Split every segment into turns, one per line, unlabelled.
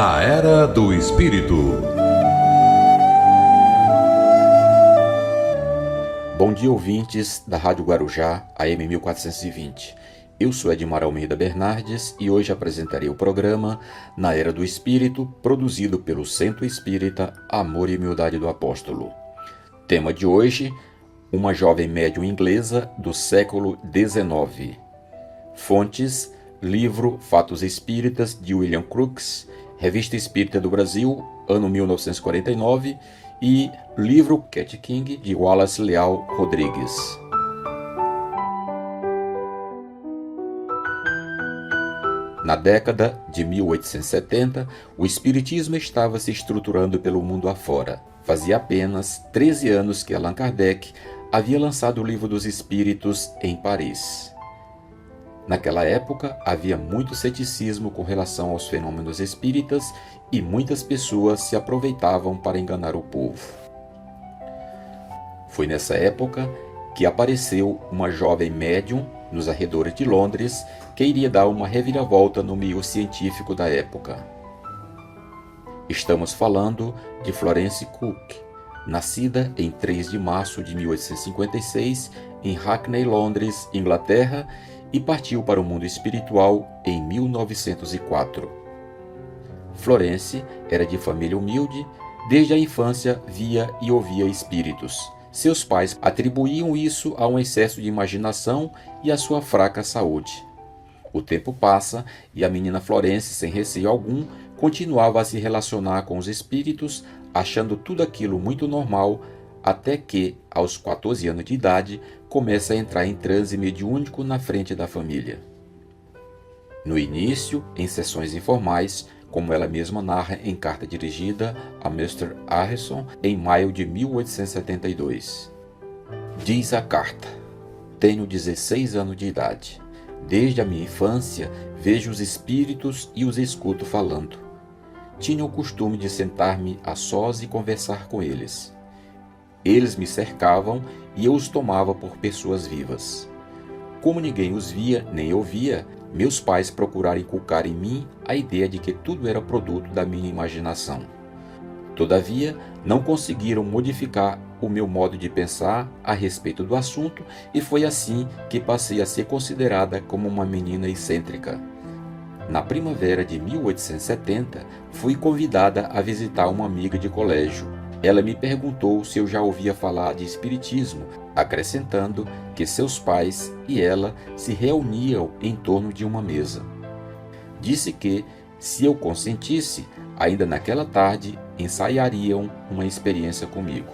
Na Era do Espírito.
Bom dia, ouvintes da Rádio Guarujá, AM 1420. Eu sou Edmar Almeida Bernardes e hoje apresentarei o programa Na Era do Espírito, produzido pelo Centro Espírita Amor e Humildade do Apóstolo. Tema de hoje: uma jovem médium inglesa do século XIX. Fontes: livro Fatos Espíritas, de William Crookes, Revista Espírita do Brasil, ano 1949, e livro Cat King, de Wallace Leal Rodrigues. Na década de 1870, o Espiritismo estava se estruturando pelo mundo afora. Fazia apenas 13 anos que Allan Kardec havia lançado o Livro dos Espíritos em Paris. Naquela época, havia muito ceticismo com relação aos fenômenos espíritas e muitas pessoas se aproveitavam para enganar o povo. Foi nessa época que apareceu uma jovem médium nos arredores de Londres que iria dar uma reviravolta no meio científico da época. Estamos falando de Florence Cook, nascida em 3 de março de 1856 em Hackney, Londres, Inglaterra, e partiu para o mundo espiritual em 1904. Florence era de família humilde, desde a infância via e ouvia espíritos. Seus pais atribuíam isso a um excesso de imaginação e à sua fraca saúde. O tempo passa e a menina Florence, sem receio algum, continuava a se relacionar com os espíritos, achando tudo aquilo muito normal, até que, aos 14 anos de idade, começa a entrar em transe mediúnico na frente da família. No início, em sessões informais, como ela mesma narra em carta dirigida a Mr. Harrison em maio de 1872. Diz a carta: tenho 16 anos de idade. Desde a minha infância vejo os espíritos e os escuto falando. Tinha o costume de sentar-me a sós e conversar com eles. Eles me cercavam e eu os tomava por pessoas vivas. Como ninguém os via nem ouvia, meus pais procuraram inculcar em mim a ideia de que tudo era produto da minha imaginação. Todavia, não conseguiram modificar o meu modo de pensar a respeito do assunto e foi assim que passei a ser considerada como uma menina excêntrica. Na primavera de 1870, fui convidada a visitar uma amiga de colégio. Ela me perguntou se eu já ouvia falar de espiritismo, acrescentando que seus pais e ela se reuniam em torno de uma mesa. Disse que, se eu consentisse, ainda naquela tarde ensaiariam uma experiência comigo.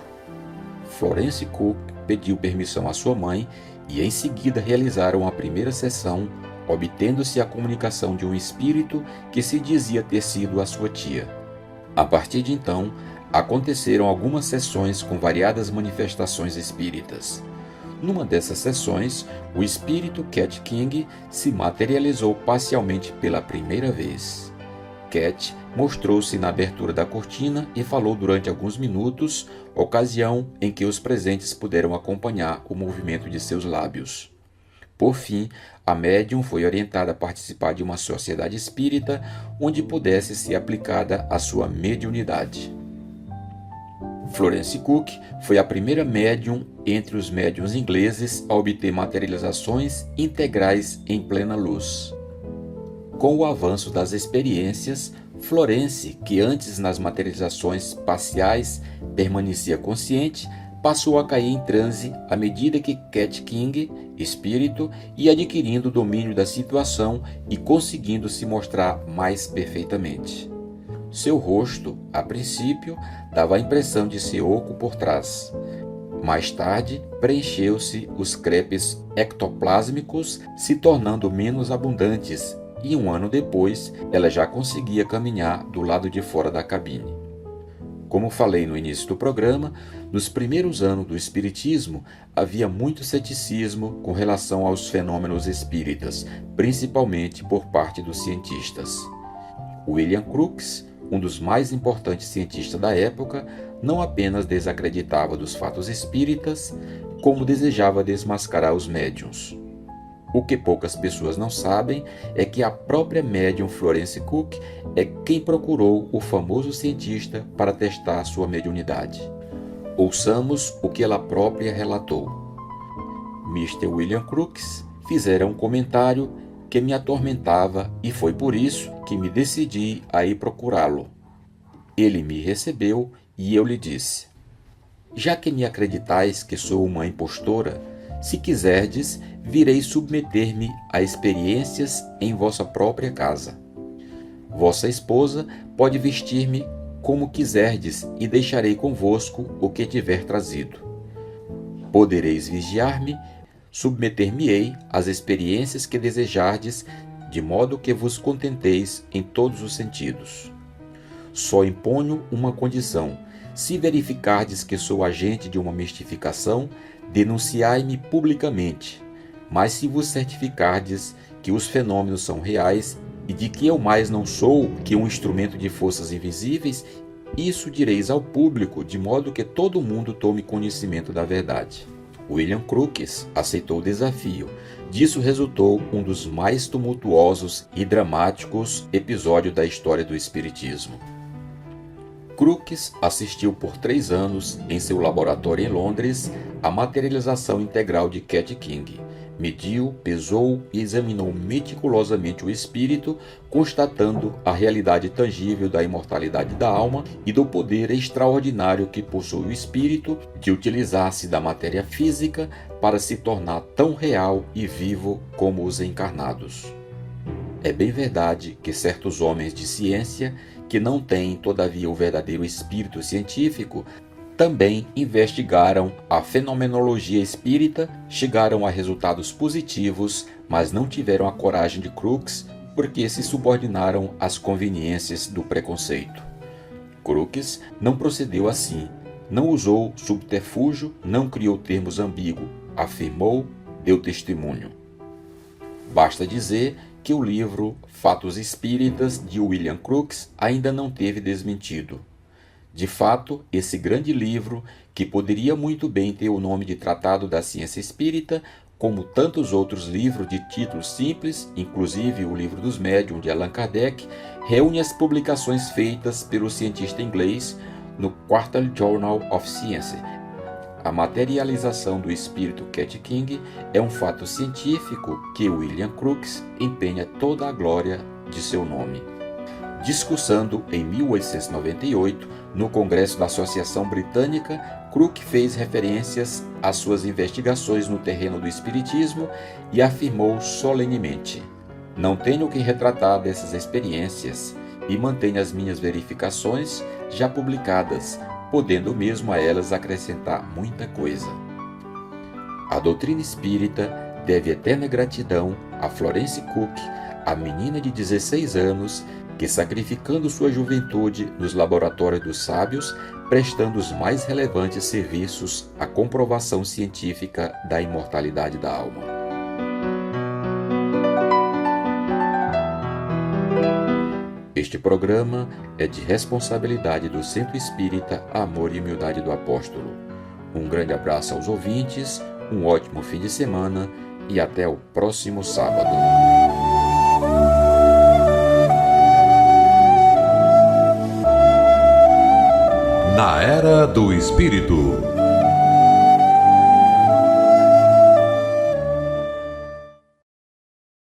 Florence Cook pediu permissão à sua mãe e em seguida realizaram a primeira sessão, obtendo-se a comunicação de um espírito que se dizia ter sido a sua tia. A partir de então, aconteceram algumas sessões com variadas manifestações espíritas. Numa dessas sessões, o espírito Cat King se materializou parcialmente pela primeira vez. Cat mostrou-se na abertura da cortina e falou durante alguns minutos, ocasião em que os presentes puderam acompanhar o movimento de seus lábios. Por fim, a médium foi orientada a participar de uma sociedade espírita onde pudesse ser aplicada a sua mediunidade. Florence Cook foi a primeira médium entre os médiuns ingleses a obter materializações integrais em plena luz. Com o avanço das experiências, Florence, que antes nas materializações parciais permanecia consciente, passou a cair em transe à medida que Cat King, espírito, ia adquirindo o domínio da situação e conseguindo se mostrar mais perfeitamente. Seu rosto, a princípio, dava a impressão de ser oco por trás. Mais tarde, preencheu-se os crepes ectoplásmicos, se tornando menos abundantes, e 1 ano depois, ela já conseguia caminhar do lado de fora da cabine. Como falei no início do programa, nos primeiros anos do Espiritismo havia muito ceticismo com relação aos fenômenos espíritas, principalmente por parte dos cientistas. William Crookes, um dos mais importantes cientistas da época, não apenas desacreditava dos fatos espíritas, como desejava desmascarar os médiuns. O que poucas pessoas não sabem é que a própria médium Florence Cook é quem procurou o famoso cientista para testar sua mediunidade. Ouçamos o que ela própria relatou. Mr. William Crookes fizera um comentário que me atormentava e foi por isso que me decidi a ir procurá-lo. Ele me recebeu e eu lhe disse: já que me acreditais que sou uma impostora, se quiserdes, virei submeter-me a experiências em vossa própria casa. Vossa esposa pode vestir-me como quiserdes e deixarei convosco o que tiver trazido. Podereis vigiar-me, submeter-me-ei às experiências que desejardes, de modo que vos contenteis em todos os sentidos. Só imponho uma condição: se verificardes que sou agente de uma mistificação, denunciai-me publicamente. Mas se vos certificardes que os fenômenos são reais e de que eu mais não sou que um instrumento de forças invisíveis, isso direis ao público, de modo que todo mundo tome conhecimento da verdade. William Crookes aceitou o desafio. Disso resultou um dos mais tumultuosos e dramáticos episódios da história do Espiritismo. Crookes assistiu por 3 anos, em seu laboratório em Londres, à materialização integral de Cat King. Mediu, pesou e examinou meticulosamente o espírito, constatando a realidade tangível da imortalidade da alma e do poder extraordinário que possui o espírito de utilizar-se da matéria física para se tornar tão real e vivo como os encarnados. É bem verdade que certos homens de ciência, que não têm, todavia, o verdadeiro espírito científico, também investigaram a fenomenologia espírita, chegaram a resultados positivos, mas não tiveram a coragem de Crookes porque se subordinaram às conveniências do preconceito. Crookes não procedeu assim, não usou subterfúgio, não criou termos ambíguos, afirmou, deu testemunho. Basta dizer que o livro Fatos Espíritas, de William Crookes, ainda não teve desmentido. De fato, esse grande livro, que poderia muito bem ter o nome de Tratado da Ciência Espírita, como tantos outros livros de título simples, inclusive o Livro dos Médiuns de Allan Kardec, reúne as publicações feitas pelo cientista inglês no Quarterly Journal of Science. A materialização do espírito Cat King é um fato científico que William Crookes empenha toda a glória de seu nome. Discursando em 1898, no Congresso da Associação Britânica, Crookes fez referências às suas investigações no terreno do espiritismo e afirmou solenemente: não tenho que retratar dessas experiências e mantenho as minhas verificações já publicadas, podendo mesmo a elas acrescentar muita coisa. A doutrina espírita deve eterna gratidão a Florence Cook, a menina de 16 anos, que, sacrificando sua juventude nos laboratórios dos sábios, prestando os mais relevantes serviços à comprovação científica da imortalidade da alma. Este programa é de responsabilidade do Centro Espírita Amor e Humildade do Apóstolo. Um grande abraço aos ouvintes, um ótimo fim de semana e até o próximo sábado.
Na Era do Espírito.